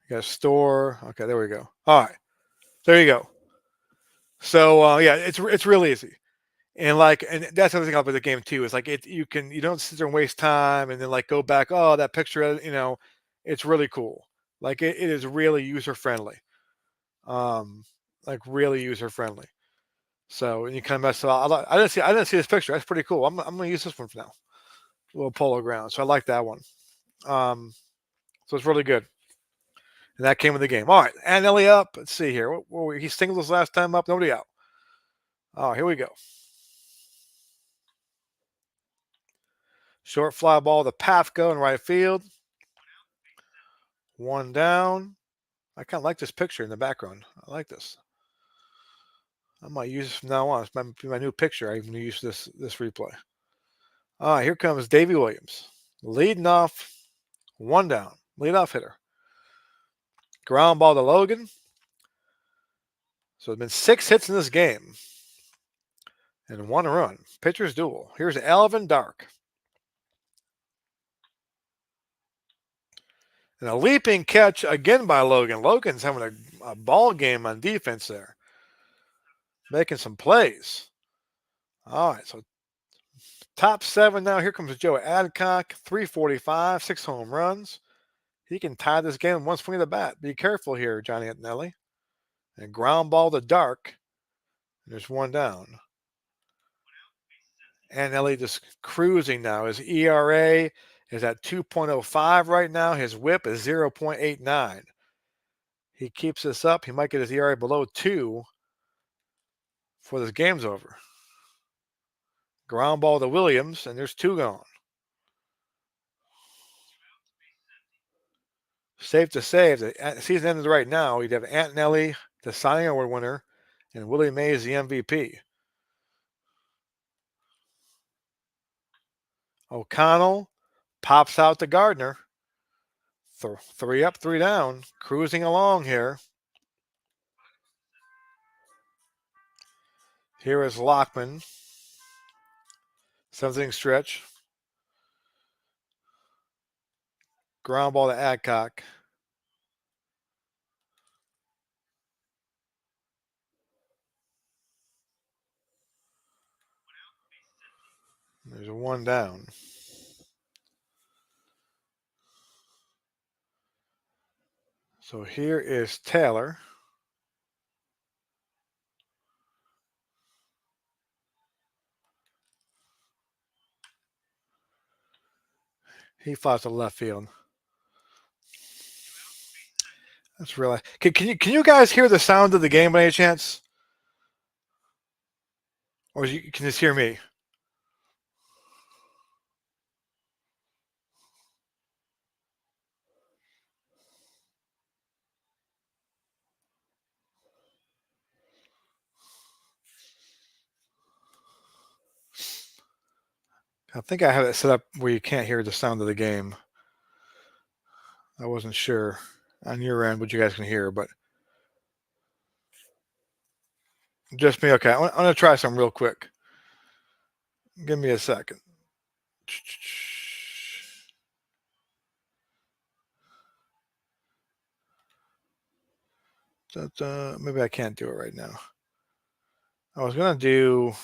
Speaker 1: You gotta store. Okay, there we go. All right. There you go. So yeah, it's real easy. And that's the other thing about the game too is you don't sit there and waste time and then go back, oh, that picture, it's really cool. It is really user friendly. Um really user friendly. So and you kind of mess up. I didn't see this picture. That's pretty cool. I'm gonna use this one for now. A little Polo Ground. So I like that one. So it's really good. And that came with the game. All right. And Ellie up. Let's see here. He singled his last time up. Nobody out. Oh, here we go. Short fly ball to Pafko in right field. One down. I kind of like this picture in the background. I like this. I might use this from now on. It's my new picture. I even use this replay. All right, here comes Davey Williams. Leading off. One down. Leadoff hitter. Ground ball to Logan. So it's been 6 hits in this game. And 1 run. Pitcher's duel. Here's Alvin Dark. And a leaping catch again by Logan. Logan's having a ball game on defense there. Making some plays. All right, so top 7 now. Here comes Joe Adcock. 345, 6 home runs. He can tie this game with one swing of the bat. Be careful here, Johnny Antonelli. And ground ball to Dark. There's 1 down. Antonelli just cruising now. His ERA is at 2.05 right now. His whip is 0.89. He keeps this up. He might get his ERA below 2 before this game's over. Ground ball to Williams, and there's 2 gone. Safe to say, if the season ended right now, you'd have Antonelli, the Cy Young Award winner, and Willie Mays, the MVP. O'Connell pops out to Gardner. 3 up, 3 down. Cruising along here. Here is Lockman. 7th inning stretch. Ground ball to Adcock. There's a 1 down. So here is Taylor. He flies to left field. That's really. Can you guys hear the sound of the game by any chance? Or can you just hear me? I think I have it set up where you can't hear the sound of the game. I wasn't sure on your end what you guys can hear, but just me. Okay, I'm going to try some real quick. Give me a second. Maybe I can't do it right now. I was going to do.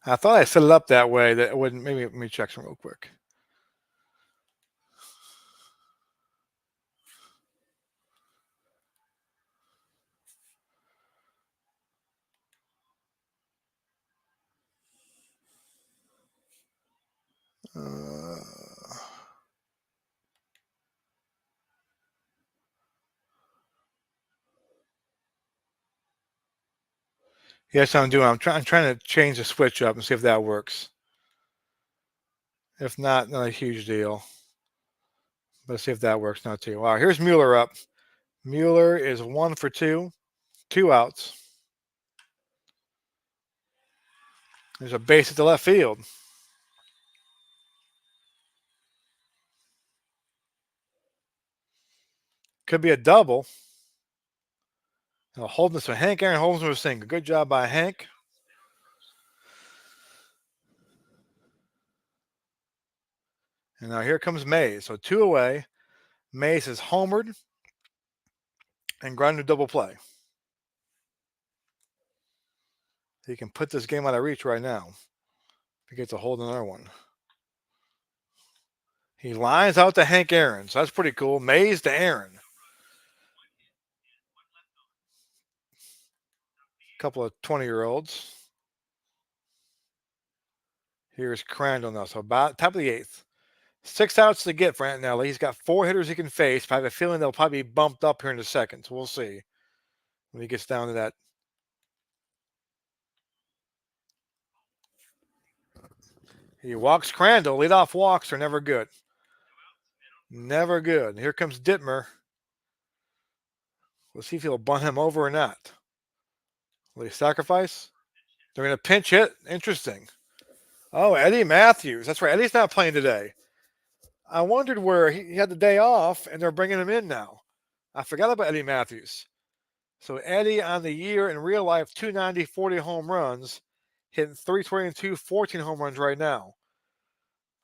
Speaker 1: I thought I set it up that way that it wouldn't. Maybe let me check some real quick. Yes, I'm doing. I'm trying to change the switch up and see if that works. If not, not a huge deal. Let's see if that works now too. Wow, here's Mueller up. Mueller is 1 for 2, 2 outs. There's a base at the left field. Could be a double. Holding this one. Hank Aaron holds with a single. Good job by Hank. And now here comes Mays. So 2 away. Mays is homered and grounded double play. He can put this game out of reach right now. He gets to hold another one. He lines out to Hank Aaron. So that's pretty cool. Mays to Aaron. Couple of 20-year-olds. Here's Crandall now. So about top of the 8th. 6 outs to get for Antonelli. He's got 4 hitters he can face. I have a feeling they'll probably be bumped up here in the second. So we'll see when he gets down to that. He walks Crandall. Leadoff walks are never good. Never good. Here comes Dittmer. We'll see if he'll bunt him over or not. Will he sacrifice? They're going to pinch hit. Interesting. Oh, Eddie Matthews. That's right. Eddie's not playing today. I wondered where he had the day off, and they're bringing him in now. I forgot about Eddie Matthews. So Eddie on the year in real life, 290, 40 home runs, hitting 322, 14 home runs right now.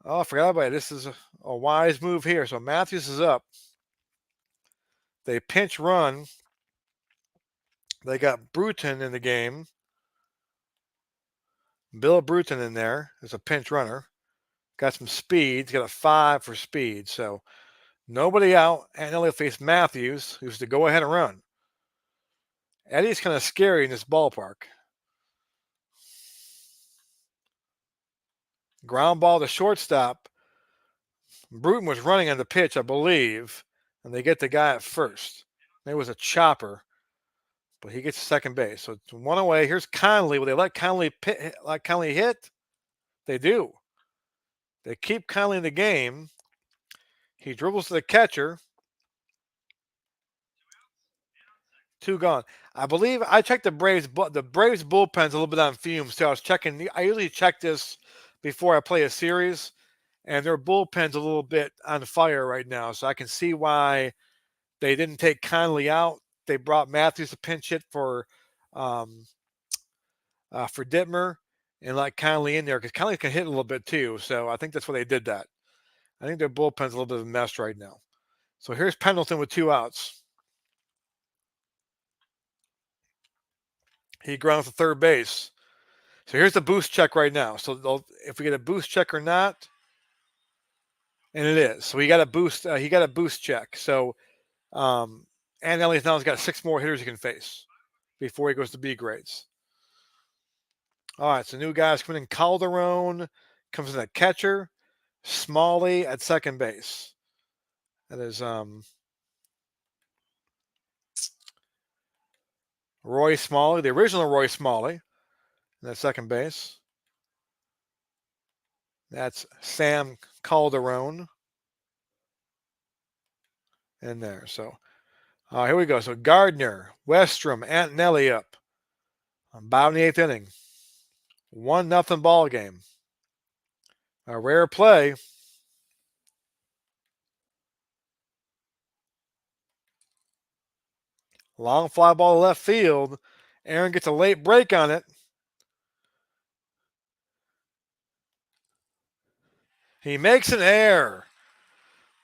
Speaker 1: Oh, I forgot about it. This is a wise move here. So Matthews is up. They pinch run. They got Bruton in the game. Bill Bruton in there as a pinch runner. Got some speed. He's got a 5 for speed. So nobody out. And they'll face Matthews, who's to go ahead and run. Eddie's kind of scary in this ballpark. Ground ball to shortstop. Bruton was running on the pitch, I believe, and they get the guy at first. It was a chopper, but he gets to second base. So it's 1 away. Here's Conley. Will they let Conley hit? They do. They keep Conley in the game. He dribbles to the catcher. 2 gone. I believe I checked the Braves, but the Braves bullpen's a little bit on fumes too. I was checking. I usually check this before I play a series, and their bullpen's a little bit on fire right now. So I can see why they didn't take Conley out. They brought Matthews to pinch hit um, for Dittmer and let Conley in there because Conley can hit a little bit too. So I think that's why they did that. I think their bullpen's a little bit of a mess right now. So here's Pendleton with 2 outs. He grounds to third base. So here's the boost check right now. So if we get a boost check or not, and it is. So he got a boost. He got a boost check. So and Elliott's now has got 6 more hitters he can face before he goes to B grades. All right. So new guys coming in. Calderon comes in at catcher. Smalley at second base. That is Roy Smalley, the original Roy Smalley, at second base. That's Sam Calderon in there. So here we go. So Gardner, Westrom, Antonelli up. About in the 8th inning. 1-0 ball game. A rare play. Long fly ball to left field. Aaron gets a late break on it. He makes an error.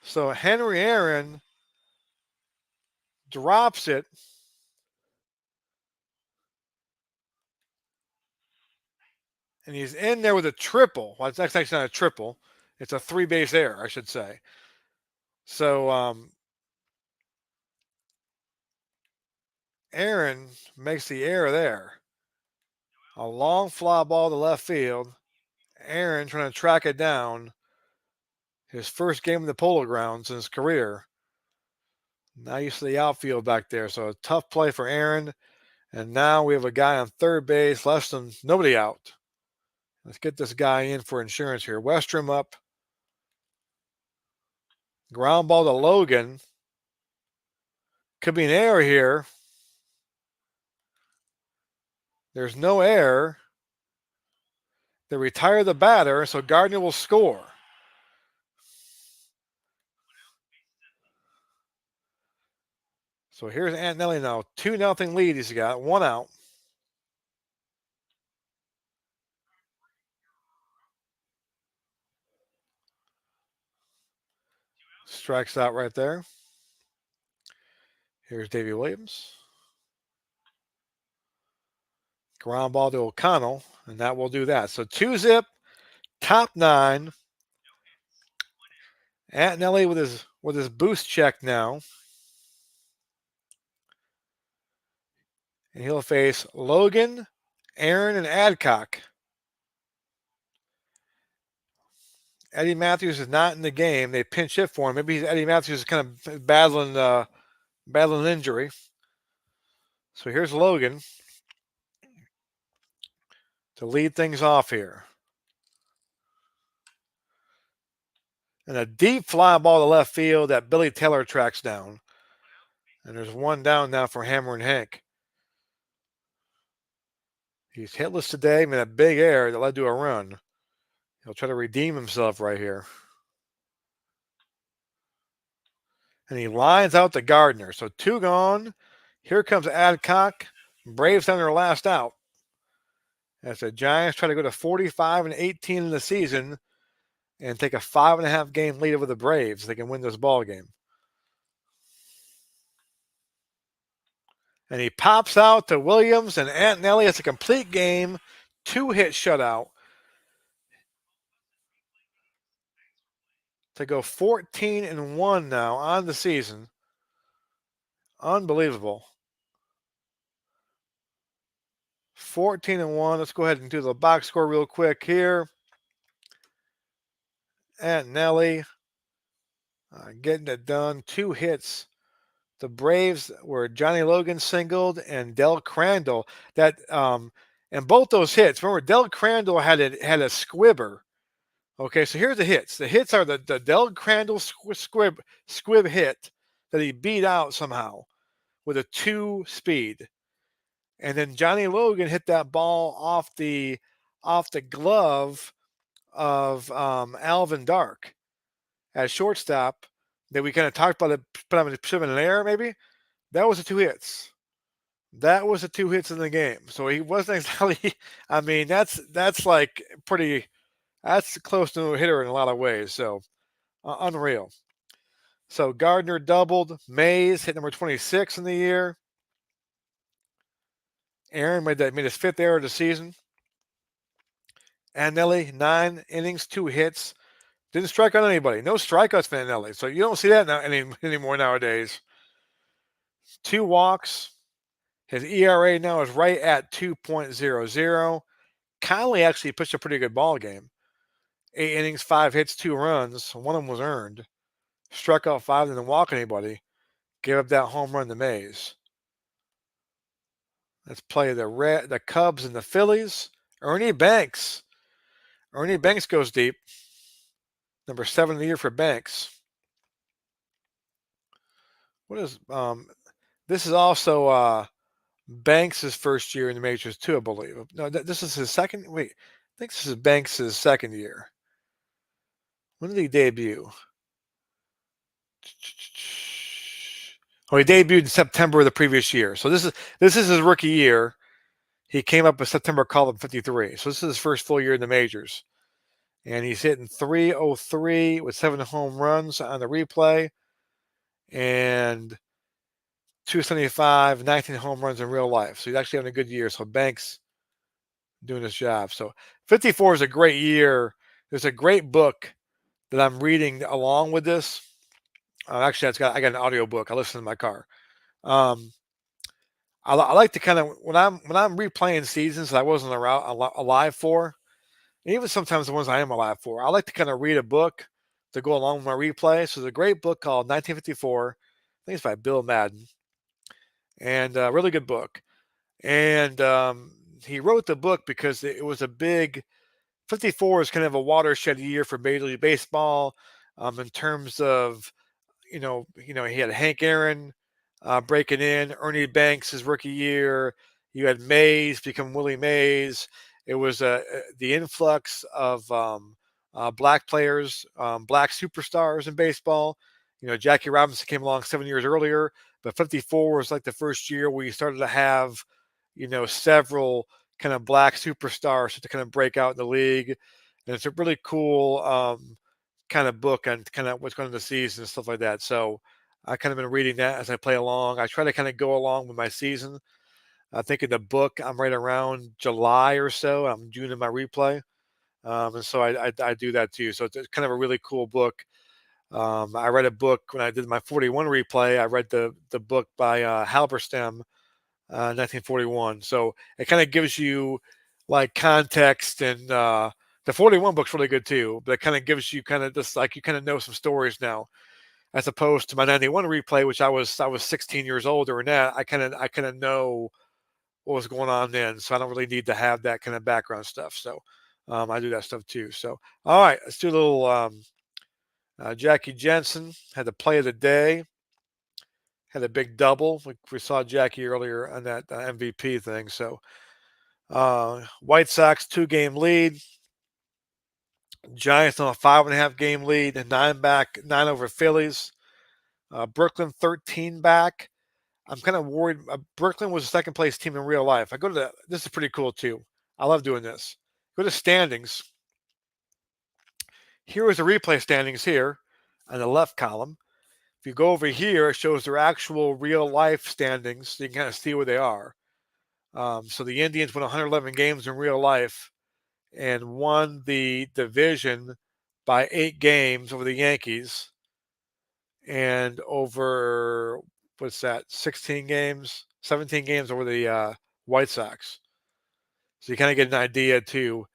Speaker 1: So Henry Aaron drops it. And he's in there with a triple. Well, it's actually not a triple. It's a 3-base error, I should say. So Aaron makes the error there. A long fly ball to left field. Aaron trying to track it down. His first game in the Polo Grounds in his career. Now used to the outfield back there. So a tough play for Aaron. And now we have a guy on third base, less than nobody out. Let's get this guy in for insurance here. Westrom up. Ground ball to Logan. Could be an error here. There's no error. They retire the batter, so Gardner will score. So here's Antonelli now. 2-0 lead he's got. 1 out. Strikes out right there. Here's Davey Williams. Ground ball to O'Connell, and that will do that. So 2-zip, top 9. Antonelli with his boost check now. And he'll face Logan, Aaron, and Adcock. Eddie Matthews is not in the game. They pinch hit for him. Maybe Eddie Matthews is kind of battling injury. So here's Logan to lead things off here. And a deep fly ball to left field that Billy Taylor tracks down. And there's 1 down now for Hammer and Hank. He's hitless today, made a big error that led to a run. He'll try to redeem himself right here. And he lines out to Gardner. So 2 gone. Here comes Adcock. Braves on their last out. As the Giants try to go to 45-18 in the season and take a 5.5 game lead over the Braves. They can win this ball game. And he pops out to Williams and Antonelli. It's a complete game. 2-hit shutout. To go 14-1 now on the season. Unbelievable. 14-1. Let's go ahead and do the box score real quick here. Antonelli getting it done. 2 hits. The Braves were Johnny Logan singled and Del Crandall. That and both those hits. Remember, Del Crandall had a squibber. Okay, so here's the hits. The hits are the Del Crandall squib hit that he beat out somehow with a 2 speed. and then Johnny Logan hit that ball off the glove of Alvin Dark at shortstop that we kind of talked about, it put him in an air maybe. That was the 2 hits. That was the 2 hits in the game. So he wasn't exactly. I mean, that's like pretty. That's close to a hitter in a lot of ways. So unreal. So Gardner doubled. Mays hit number 26 in the year. Aaron made his 5th error of the season. Anelli, 9 innings, 2 hits. Didn't strike out anybody. No strikeouts for Anelli. So you don't see that anymore nowadays. 2 walks. His ERA now is right at 2.00. Conley actually pitched a pretty good ball game. 8 innings, 5 hits, 2 runs. One of them was earned. Struck out 5, didn't walk anybody. Gave up that home run to Mays. Let's play the Cubs and the Phillies. Ernie Banks. Ernie Banks goes deep. Number 7 of the year for Banks. What is this is also Banks' first year in the majors too, I believe. No, this is his second. Wait, I think this is Banks' second year. When did he debut? Oh, he debuted in September of the previous year. So this is his rookie year. He came up with September call in 53. So this is his first full year in the majors. And he's hitting 303 with 7 home runs on the replay. And 275, 19 home runs in real life. So he's actually having a good year. So Banks doing his job. So 54 is a great year. There's a great book that I'm reading along with this. Actually, I got an audio book. I listen in my car. I like to kind of when I'm replaying seasons that I wasn't alive for, and even sometimes the ones I am alive for. I like to kind of read a book to go along with my replay. So there's a great book called 1954. I think it's by Bill Madden, and a really good book. And he wrote the book because it was a big 54 is kind of a watershed year for Major League Baseball in terms of he had Hank Aaron breaking in, Ernie Banks his rookie year. You had Mays become Willie Mays. It was the influx of black players, black superstars in baseball. Jackie Robinson came along 7 years earlier, but 54 was like the first year where you started to have, several kind of black superstars to kind of break out in the league. And it's a really cool kind of book on kind of what's going on in the season and stuff like that. So I kind of been reading that as I play along. I try to kind of go along with my season. I think in the book I'm right around July or so. I'm June in my replay, and so I do that too. So it's kind of a really cool book. I read a book when I did my 41 replay. I read the book by Halberstam, 1941. So it kind of gives you like context, and the 41 book's really good too. But it kind of gives you kind of just like you kind of know some stories now, as opposed to my 91 replay, which I was 16 years older, and that I kind of know what was going on then. So I don't really need to have that kind of background stuff. So I do that stuff too. So all right, let's do a little Jackie Jensen had the play of the day. Had a big double. We saw Jackie earlier on that MVP thing. So White Sox 2-game lead. Giants on a 5.5 game lead, and 9 over Phillies. Brooklyn 13 back. I'm kind of worried. Brooklyn was a second place team in real life. I go to this is pretty cool too. I love doing this. Go to standings. Here is the replay standings here on the left column. If you go over here, it shows their actual real life standings. So you can kind of see where they are. So the Indians won 111 games in real life and won the division by 8 games over the Yankees and over, 16 games, 17 games over the White Sox. So you kind of get an idea too.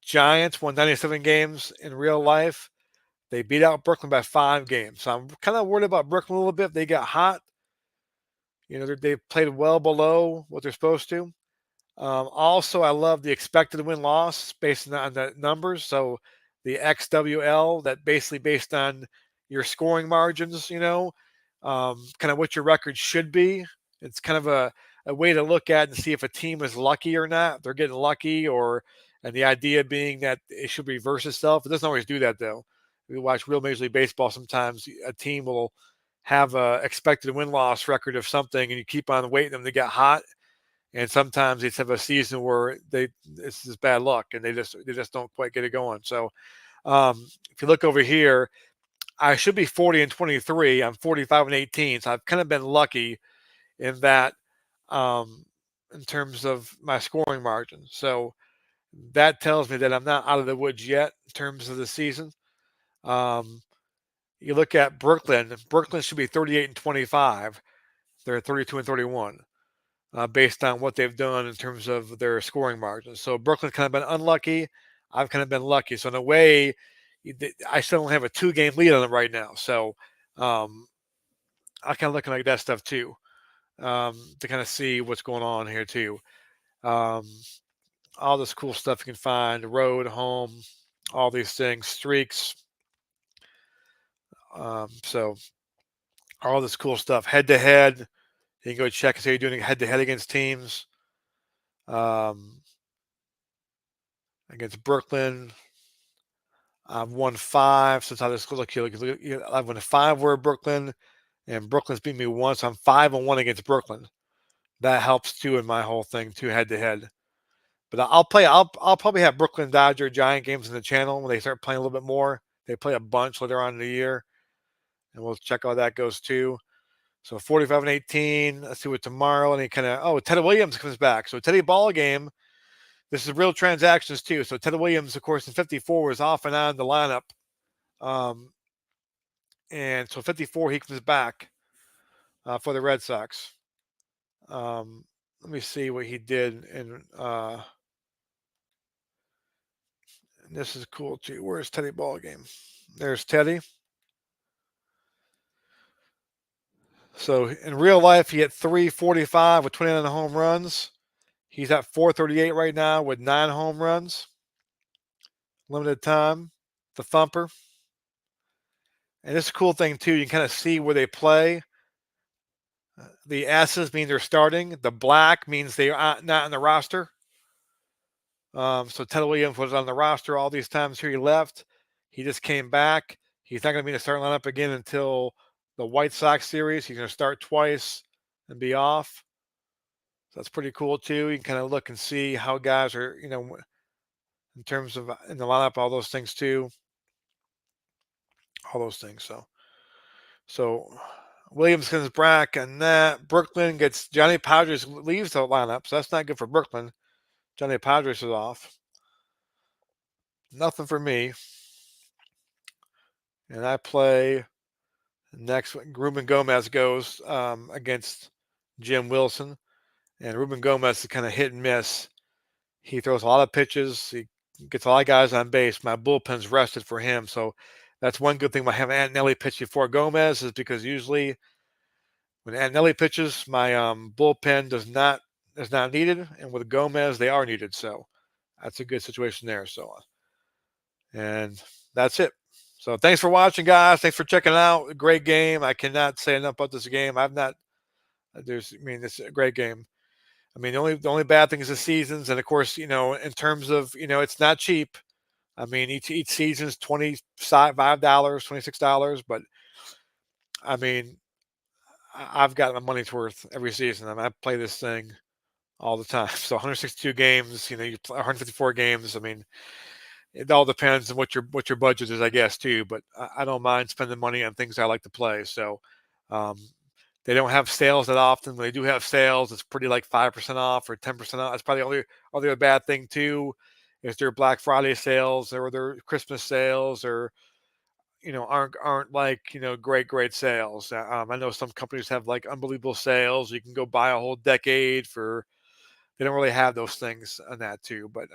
Speaker 1: Giants won 97 games in real life. They beat out Brooklyn by 5 games. So I'm kind of worried about Brooklyn a little bit. They got hot. They played well below what they're supposed to. Also, I love the expected win-loss based on the numbers. So the XWL, that basically based on your scoring margins, kind of what your record should be. It's kind of a a way to look at and see if a team is lucky or not. If they're getting lucky, and the idea being that it should reverse itself. It doesn't always do that though. We watch real Major League Baseball. Sometimes a team will have a expected win-loss record of something, and you keep on waiting them to get hot. And sometimes they just have a season where it's just bad luck, and they just don't quite get it going. So if you look over here, I should be 40-23. I'm 45-18. So I've kind of been lucky in that, in terms of my scoring margin. So that tells me that I'm not out of the woods yet in terms of the season. You look at Brooklyn. Brooklyn should be 38-25. They're 32-31, based on what they've done in terms of their scoring margins. So Brooklyn's kind of been unlucky. I've kind of been lucky. So in a way, I still don't have a 2-game lead on them right now. So I'm kind of looking like that stuff too, to kind of see what's going on here too. All this cool stuff you can find, road, home, all these things, streaks. So all this cool stuff, head to head. You can go check and see how you're doing head to head against teams. Against Brooklyn, I've won 5 since I just look here. I've won 5 where Brooklyn, and Brooklyn's beat me once. I'm 5-1 against Brooklyn. That helps too in my whole thing too, head to head. But I'll probably have Brooklyn Dodger Giant games in the channel when they start playing a little bit more. They play a bunch later on in the year, and we'll check how that goes too. So 45-18. Let's see what tomorrow. And he Teddy Williams comes back. So Teddy ball game. This is real transactions too. So Teddy Williams, of course, in 54 was off and on the lineup. And so 54, he comes back for the Red Sox. Let me see what he did. And this is cool too. Where's Teddy ball game? There's Teddy. So in real life, he hit 345 with 29 home runs. He's at 438 right now with 9 home runs. Limited time. The thumper. And this is a cool thing too. You can kind of see where they play. The S's mean they're starting. The black means they are not on the roster. So Ted Williams was on the roster all these times here. He left. He just came back. He's not going to be in the starting lineup again until the White Sox series. He's going to start twice and be off. So that's pretty cool too. You can kind of look and see how guys are, in terms of in the lineup, all those things too. All those things. So Williams comes back, and that Brooklyn gets Johnny Padres leaves the lineup, so that's not good for Brooklyn. Johnny Padres is off. Nothing for me. And I play next. Ruben Gomez goes against Jim Wilson, and Ruben Gomez is kind of hit and miss. He throws a lot of pitches. He gets a lot of guys on base. My bullpen's rested for him, so that's one good thing about having Antonelli pitch before Gomez is because usually when Antonelli pitches, my bullpen is not needed, and with Gomez, they are needed. So that's a good situation there. So, and that's it. So thanks for watching, guys. Thanks for checking out. Great game. I cannot say enough about this game. It's a great game. I mean, the only bad thing is the seasons, and of course, in terms of, it's not cheap. I mean, each season is $25, $26, but I mean, I've got my money's worth every season. I mean, I play this thing all the time. So 162 games, you play 154 games. I mean, it all depends on what your budget is, I guess, too. But I don't mind spending money on things I like to play. So they don't have sales that often. When they do have sales, it's pretty like 5% off or 10% off. That's probably the other bad thing too, is their Black Friday sales or their Christmas sales or aren't like great sales. I know some companies have like unbelievable sales. You can go buy a whole decade for. They don't really have those things on that too. But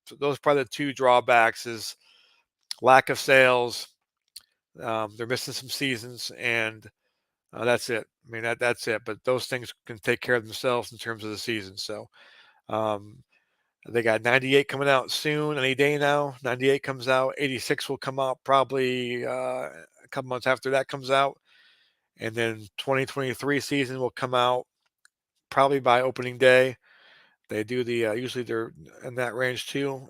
Speaker 1: so those are probably the 2 drawbacks: is lack of sales. They're missing some seasons, and that's it. I mean that's it. But those things can take care of themselves in terms of the season. So they got 98 coming out soon, any day now. 98 comes out. 86 will come out probably a couple months after that comes out. And then 2023 season will come out probably by opening day. They do the usually they're in that range too.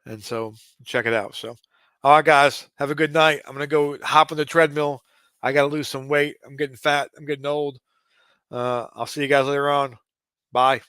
Speaker 1: And so check it out. So, all right, guys, have a good night. I'm gonna go hop on the treadmill. I gotta lose some weight. I'm getting fat. I'm getting old. I'll see you guys later on. Bye.